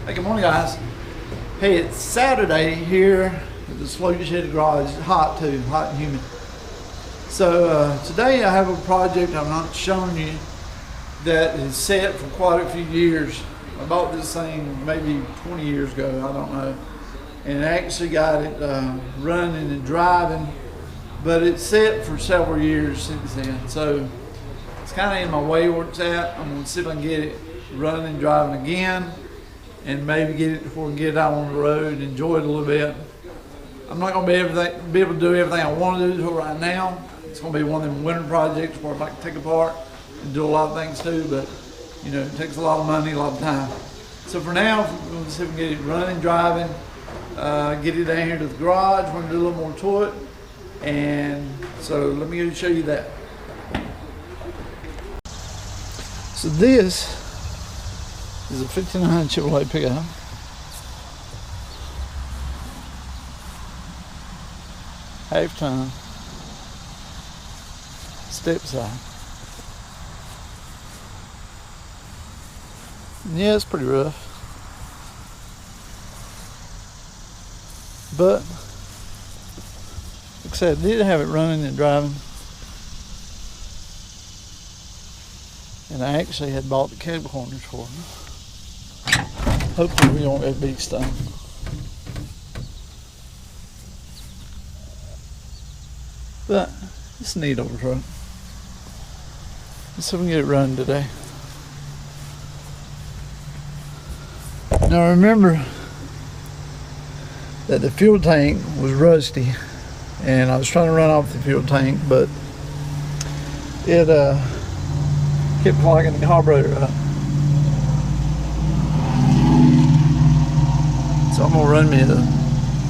Hey, good morning, guys. Hey, it's Saturday here at the Slow Shed Garage. It's hot too, hot and humid. So today I have a project I'm not showing you that is set for quite a few years. I bought this thing maybe 20 years ago, I don't know. And I actually got it running and driving, but it's set for several years since then. So it's kind of in my way where it's at. I'm gonna see if I can get it running and driving again, and maybe get it before we get it out on the road and enjoy it a little bit. I'm not gonna be able to do everything I want to do right now. It's gonna be one of them winter projects where I might take apart and do a lot of things too, but you know, it takes a lot of money, a lot of time. So for now, we're gonna see if we can get it running, driving, get it down here to the garage. We're gonna do a little more to it. And so let me go show you that. So this is a 1500 Chevrolet pickup. Half ton, step side. Yeah, it's pretty rough, but like I said, I did have it running and driving, and I actually had bought the cable corners for it. Hopefully we don't get big stung. But it's a neat old truck. Let's see if we can get it running today. Now remember that the fuel tank was rusty, and I was trying to run off the fuel tank, but it kept clogging the carburetor up. So I'm gonna run me a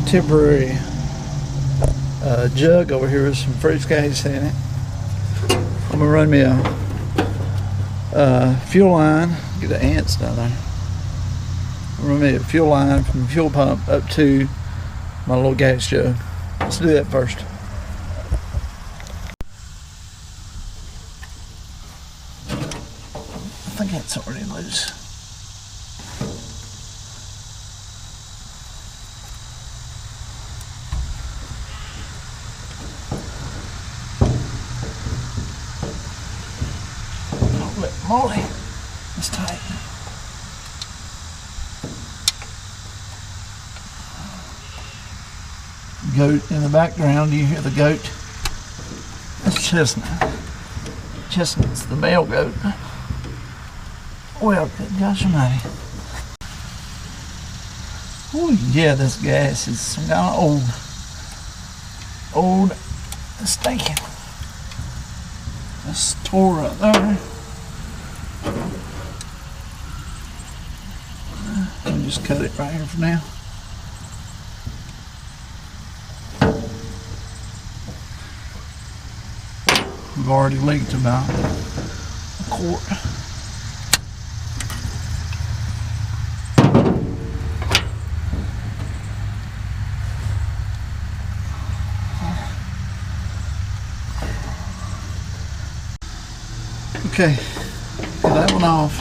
temporary jug over here with some fresh gas in it. I'm gonna run me a fuel line. Get the ants down there. I'm gonna run me a fuel line from the fuel pump up to my little gas jug. Let's do that first. I think that's already loose. Holy moly, it's tight. Goat in the background, do you hear the goat? That's Chestnut. Chestnut's the male goat. Well, good gosh almighty. Oh yeah, this gas is some kind of old stinking. That's tore right there. I'll just cut it right here for now. We've already leaked about a quart. Okay, get that one off.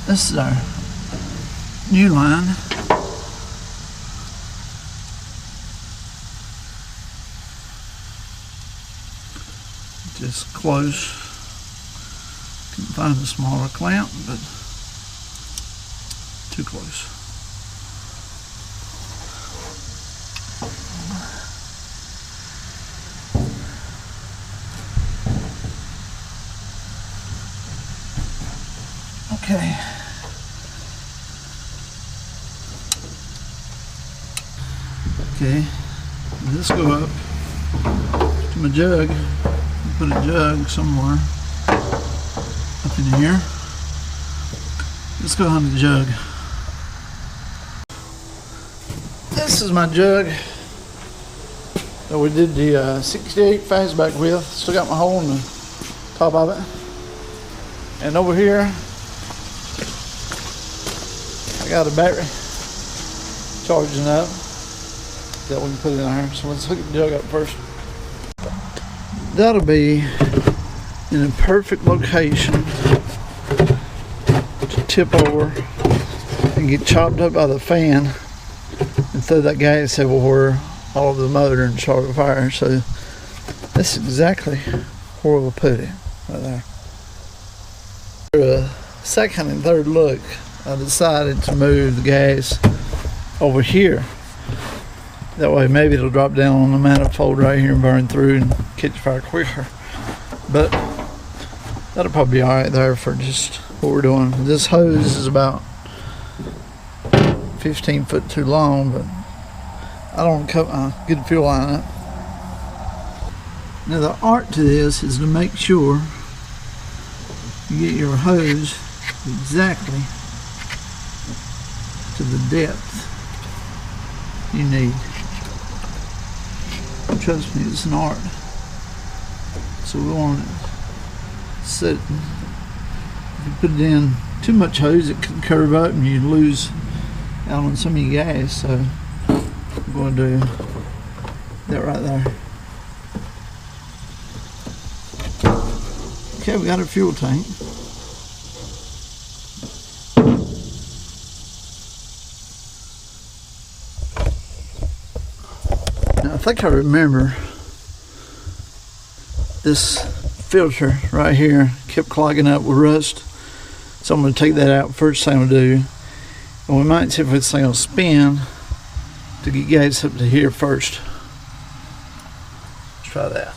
This is our new line. Just close. Couldn't find a smaller clamp, but too close. Okay. Okay. Let's go up to my jug. Put a jug somewhere up in here. Let's go on the jug. This is my jug that we did the 68 fastback with. Still got my hole in the top of it. And over here, I got a battery charging up that we can put in there. So let's hook the jug up first. That'll be in a perfect location to tip over and can get chopped up by the fan and throw that gas everywhere all over the motor and start a fire. So that's exactly where we'll put it, right there. For a second and third look, I decided to move the gas over here. That way maybe it'll drop down on the manifold right here and burn through and catch fire quicker. But that'll probably be alright there for just what we're doing. This hose is about 15 foot too long, but I don't cut my good fuel line up. Now the art to this is to make sure you get your hose exactly to the depth you need. Trust me, it's an art. So we want it set. If you put it in too much hose, it can curve up and you lose out on some of your gas. So I'm going to do that right there. Okay, we got our fuel tank. Now I think I remember this filter right here kept clogging up with rust. So I'm going to take that out first thing I'll do. And we might see if this thing will spin to get gas up to here first. Let's try that.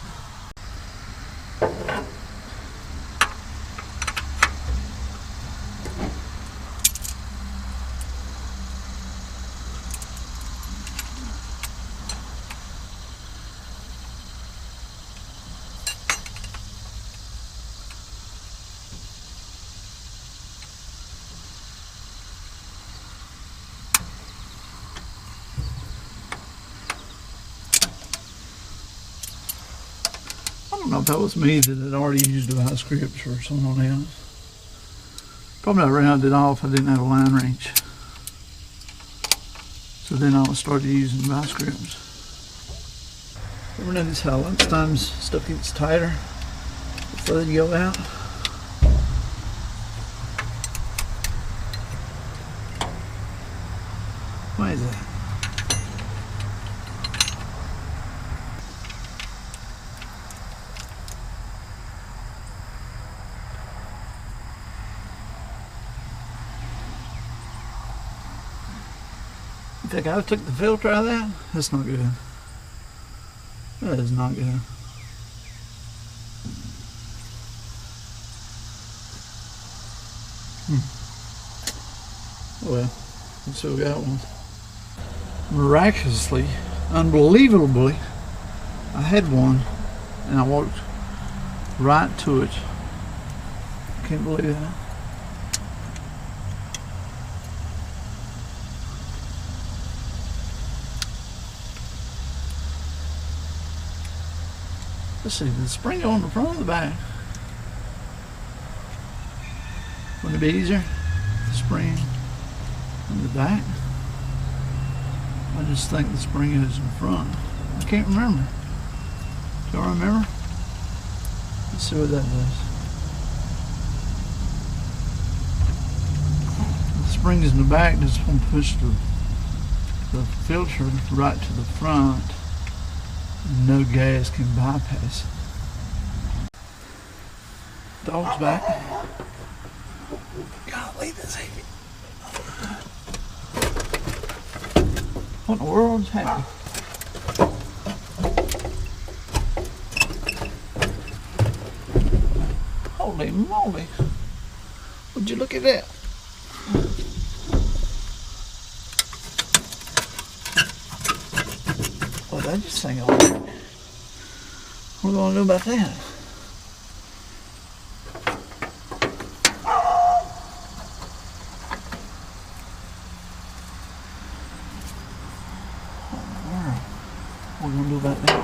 I don't know if that was me that had already used device grips or someone else. Probably I rounded off, I didn't have a line wrench. So then I started using device grips. Ever notice how sometimes stuff gets tighter the further you go out? Why is that? You think I took the filter out of that? That's not good. That is not good. Oh well, we still got one. Miraculously, unbelievably, I had one and I walked right to it. Can't believe that. Let's see, the spring on the front or the back? Wouldn't it be easier? The spring on the back? I just think the spring is in front. I can't remember. Do y'all remember? Let's see what that does. The spring is in the back, just want to push the filter right to the front. No gas can bypass it. Dog's back. Golly, this heavy. What in the world's happening? Holy moly. Would you look at that? Oh, that just ain't gonna work. What are we gonna do about that? What are we gonna do about that?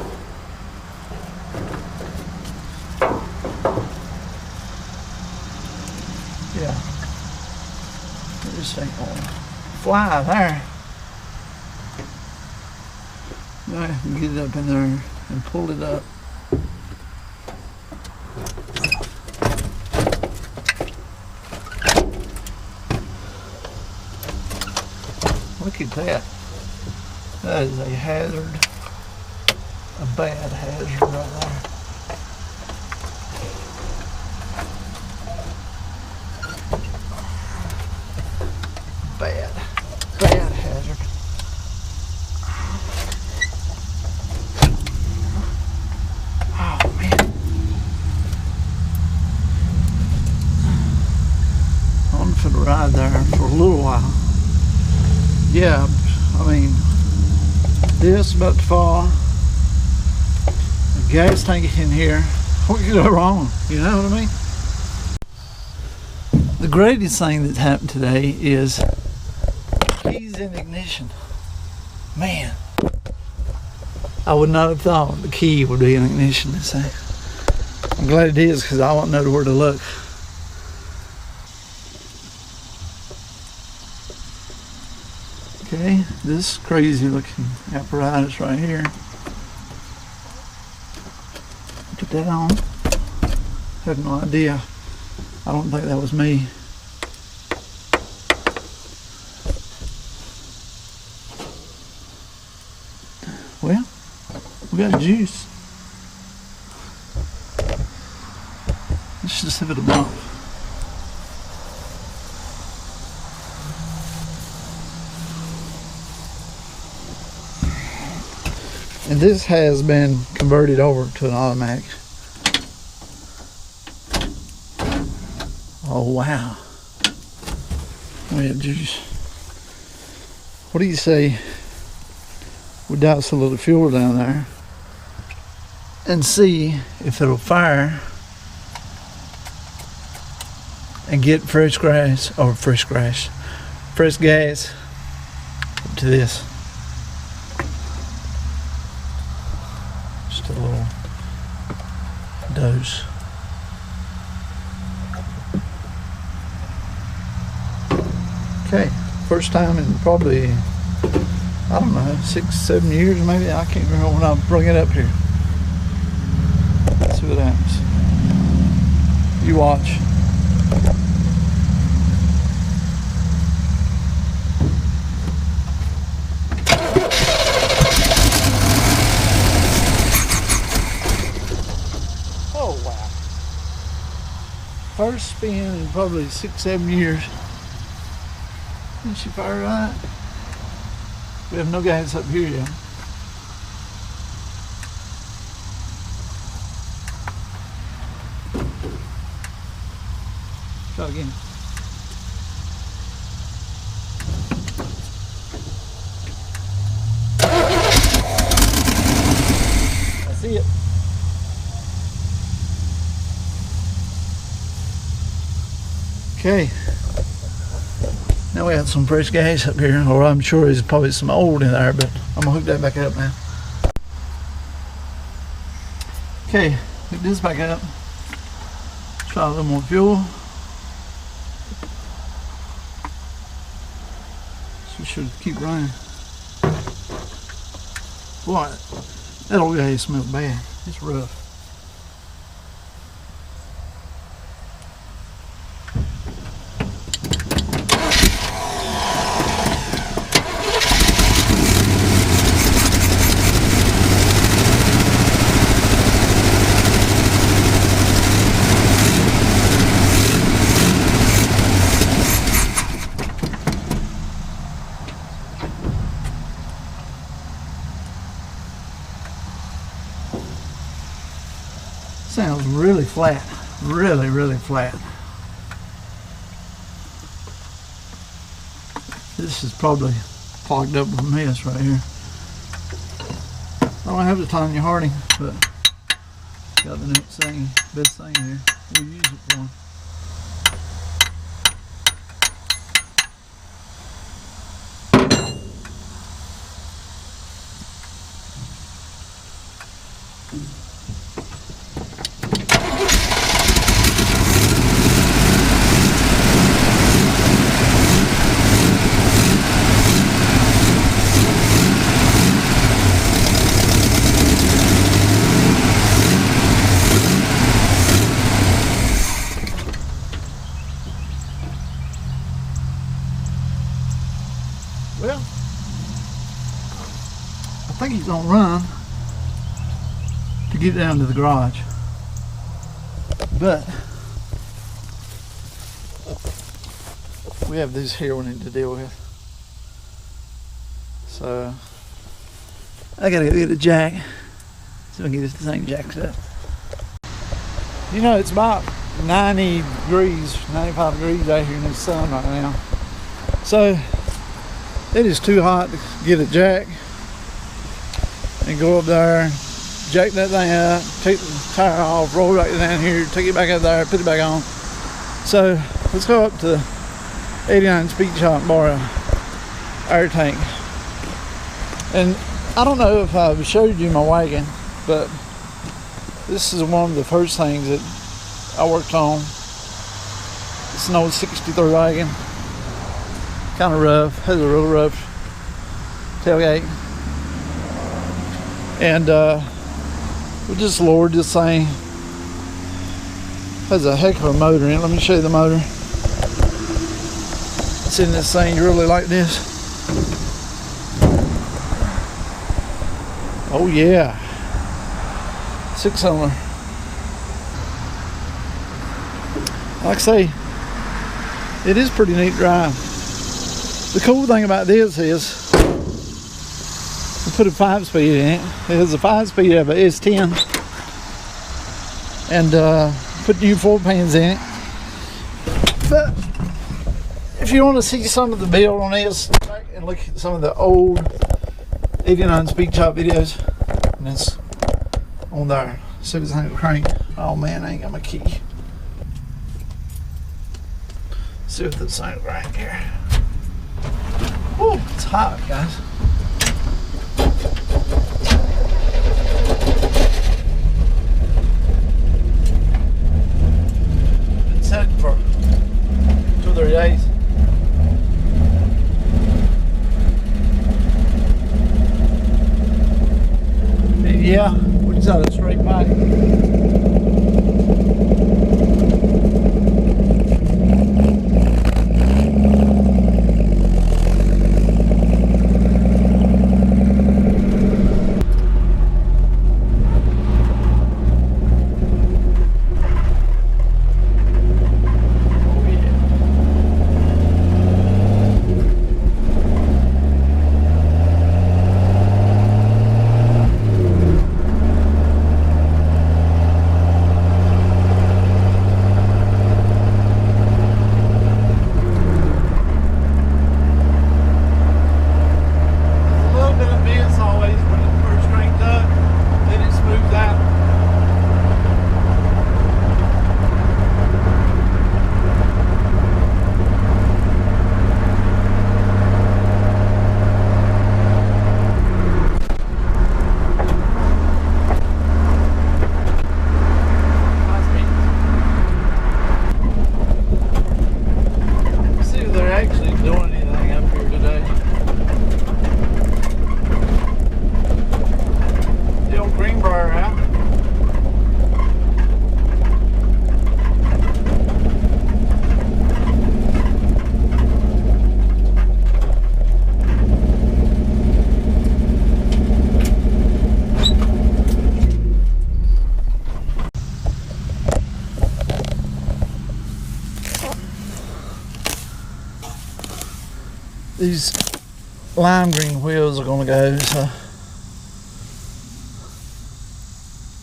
Yeah. This ain't gonna fly there. Now I can get it up in there and pull it up. Look at that. That is a hazard. A bad hazard right there. Bad hazard. Oh man. I'm for the ride there for a little while. Yeah, I mean, this about to fall. The gas tank in here. What could go wrong? You know what I mean? The greatest thing that's happened today is keys in ignition. Man, I would not have thought the key would be in ignition this thing. I'm glad it is because I won't know where to look. Okay, this crazy looking apparatus right here. Put that on. Had no idea. I don't think that was me. Well, we got juice. Let's just give it a bump. And this has been converted over to an automatic. Oh wow. We have juice. What do you say we douse a little fuel down there and see if it'll fire and get fresh gas up to this. Just a little dose. Okay, first time in probably, I don't know, 6-7 years maybe. I can't remember when I bring it up here. Let's see what happens. You watch. Oh wow. First spin in probably 6-7 years. Did she fire right? We have no gas up here yet. Try again. I see it. Okay. Now we have some fresh gas up here, or I'm sure there's probably some old in there, but I'm gonna hook that back up now. Okay, hook this back up. Try a little more fuel. So we should keep running. Boy, that old gas smells bad. It's rough. Sounds really flat, really flat. This is probably clogged up with a mess right here. I don't have the Tanya Harding, but got the next thing, best thing here. We'll use it for. Well, I think he's gonna run to get down to the garage. But we have this here we need to deal with. So I gotta go get a jack so I can get this thing jacked up. You know, it's about 90 degrees, 95 degrees out here in the sun right now. So it is too hot to get a jack and go up there, jack that thing up, take the tire off, roll right down here, take it back up there, put it back on. So let's go up to 89 Speed Shop and borrow air tank. And I don't know if I've showed you my wagon, but this is one of the first things that I worked on. It's an old 63 wagon, kind of rough, has a real rough tailgate. And we just lowered this thing. Has a heck of a motor in it. Let me show you the motor. It's in this thing, you really like this. Oh yeah, 6-cylinder. Like I say, it is pretty neat drive. The cool thing about this is we put a 5-speed in it. It has a 5-speed of it. It's 10, and put new 4-pans in it. But if you want to see some of the build on this, back and look at some of the old 89 Speed Shop videos, and it's on there. See if this thing will crank. Oh man, I ain't got my key. See if this thing will crank here. Oh, it's hot, guys. Been set for 2 or 3 days. Yeah, we just had a straight pipe. These lime green wheels are gonna go, so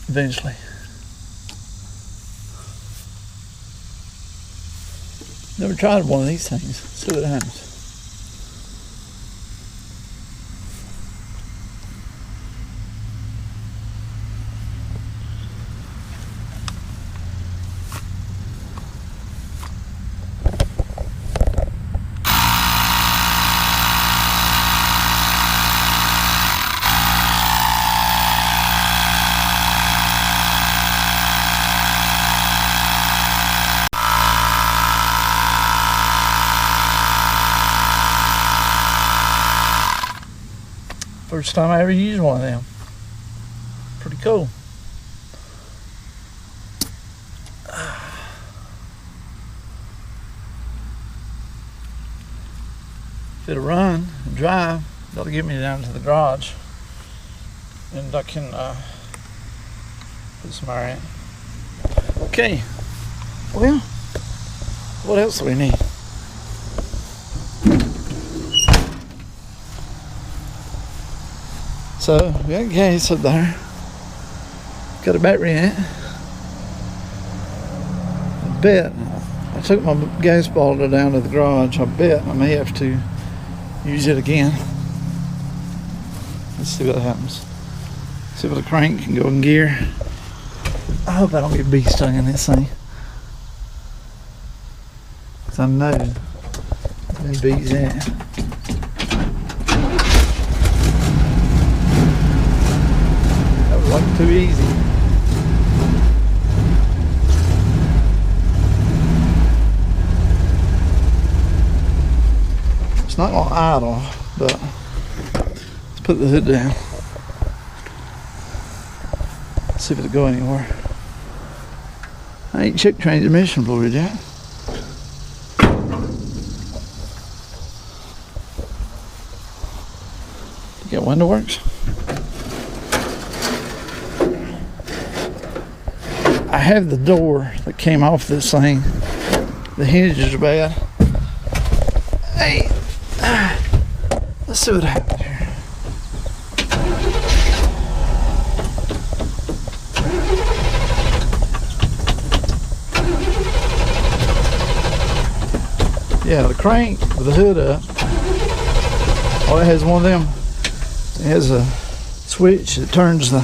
eventually. Never tried one of these things. See what happens. First time I ever used one of them. Pretty cool. If it'll run and drive, that'll get me down to the garage. And I can put some air in. Okay, well, what else do we need? So, we got gas up there. Got a battery in it. I bet, I took my gas bottle down to the garage. I bet I may have to use it again. Let's see what happens. See if the crank can go in gear. I hope I don't get bee stung in this thing. Cause I know there's bees in it. That was like too easy. It's not gonna idle, but let's put the hood down. See if it'll go anywhere. I ain't checked transmission fluid yet. You got window works? I have the door that came off this thing. The hinges are bad. Hey, let's see what happens here. Yeah, the crank with the hood up, oh, it has one of them. It has a switch that turns the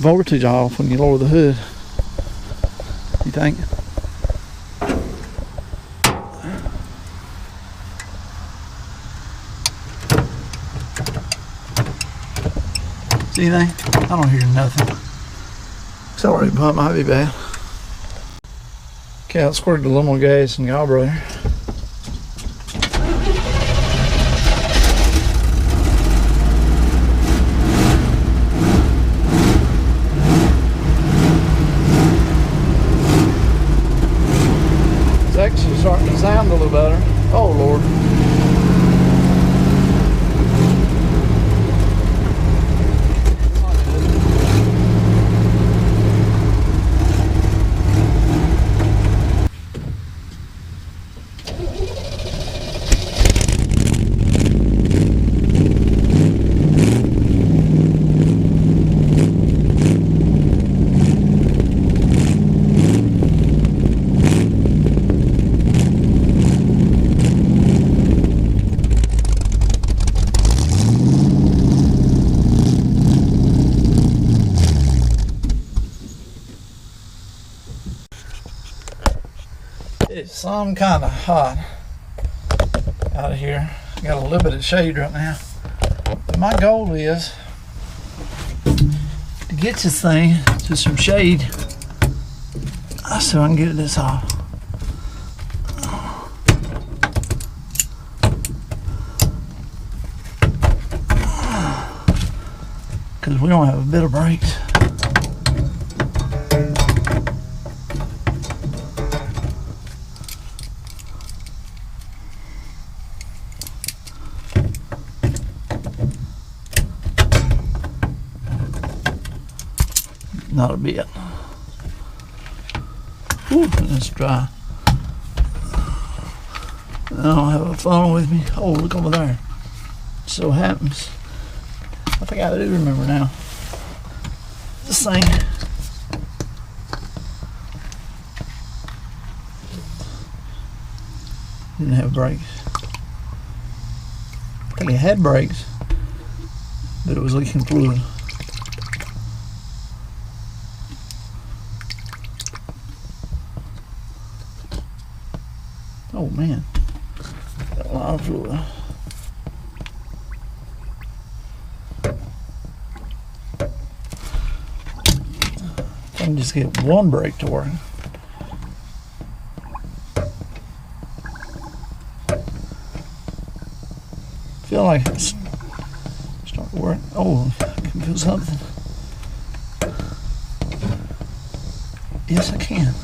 voltage off when you lower the hood. You think? See anything? I don't hear nothing. Accelerating pump might be bad. Okay, I squirted a little more gas in the carburetor. It's actually starting to sound a little better. Oh Lord. It's some kind of hot out of here. Got a little bit of shade right now. But my goal is to get this thing to some shade so I can get this off. Because we don't have a bit of brakes. Not a bit. Ooh, it's dry. I don't have a phone with me. Oh, look over there. So happens. I think I do remember now. This thing. Didn't have brakes. I think it had brakes, but it was leaking fluid. Oh man, got a lot of fluid. I can just get one brake to work. Feel like it's starting to work. Oh, I can feel something. Yes, I can.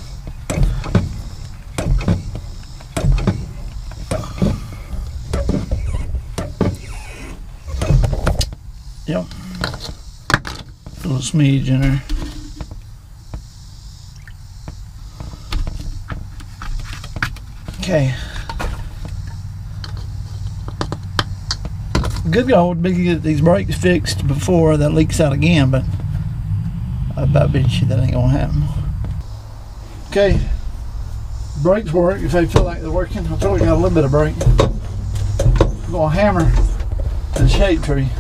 Yep. A little smidge in there. Okay. Good goal would be to get these brakes fixed before that leaks out again, but I bet you that ain't gonna happen. Okay, brakes work if they feel like they're working. I feel we got a little bit of brake. I'm gonna hammer the shade tree.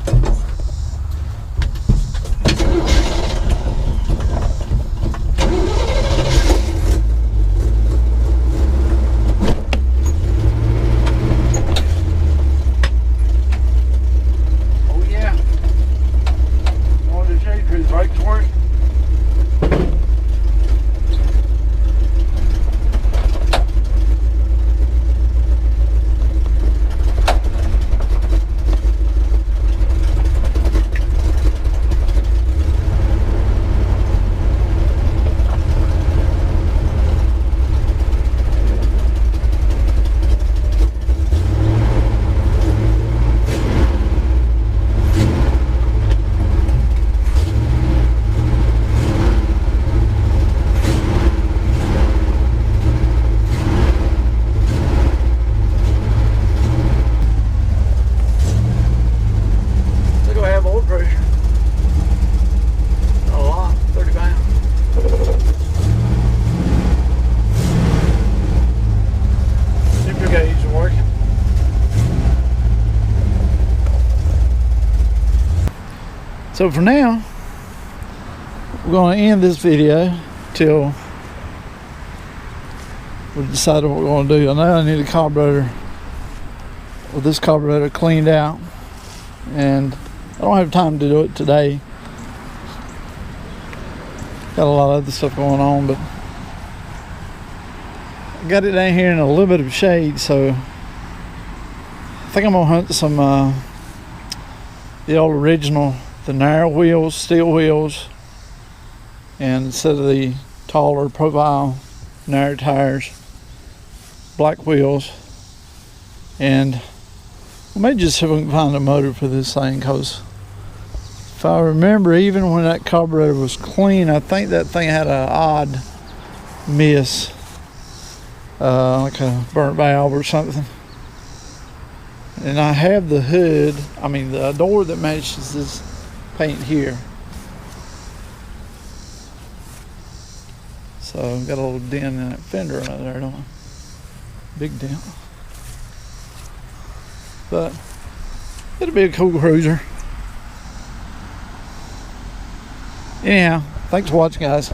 So for now, we're going to end this video till we decide what we're going to do. I know I need a carburetor, with this carburetor cleaned out, and I don't have time to do it today. Got a lot of other stuff going on, but I got it down here in a little bit of shade, so I think I'm going to hunt some the old original, the narrow wheels, steel wheels, and instead of the taller profile narrow tires, black wheels. And we may just see if we can find a motor for this thing, because if I remember, even when that carburetor was clean, I think that thing had an odd miss, like a burnt valve or something. And I have the hood, the door that matches this paint here. So I've got a little dent in that fender right there, don't I? Big dent. But it'll be a cool cruiser. Anyhow, thanks for watching, guys.